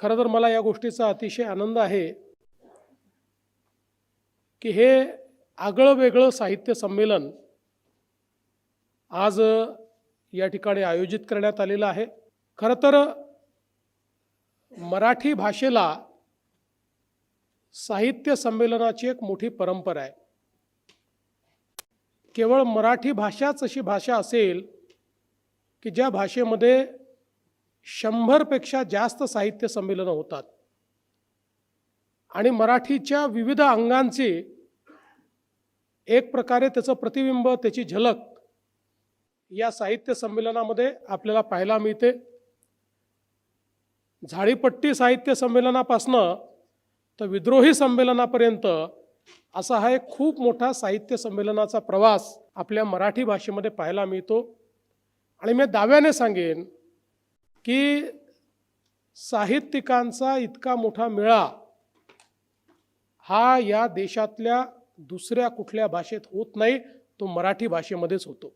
खरं तर मला या गोष्टीचा अतिशय आनंद आहे की हे आगळं वेगळं साहित्य संमेलन आज या ठिकाणी आयोजित करण्यात आलेलं आहे। खरं तर मराठी भाषेला साहित्य संमेलनाची एक मोठी परंपरा आहे। केवळ मराठी भाषाच अशी भाषा असेल की ज्या भाषेमध्ये 100 पेक्षा जास्त साहित्य संमेलनं होतात आणि मराठीच्या विविध अंगांची एक प्रकारे त्याचं प्रतिबिंब, त्याची झलक या साहित्य संमेलनामध्ये आपल्याला पाहायला मिळते। झाडीपट्टी साहित्य संमेलनापासनं तर विद्रोही संमेलनापर्यंत असा हा एक खूप मोठा साहित्य संमेलनाचा प्रवास आपल्या मराठी भाषेमध्ये पाहायला मिळतो। आणि मी दाव्याने सांगेन की साहित्यिकांचा इतका मोठा मेळा हा या देशातल्या दुसऱ्या कुठल्या भाषेत होत नाही, तो मराठी भाषेमध्येच होतो।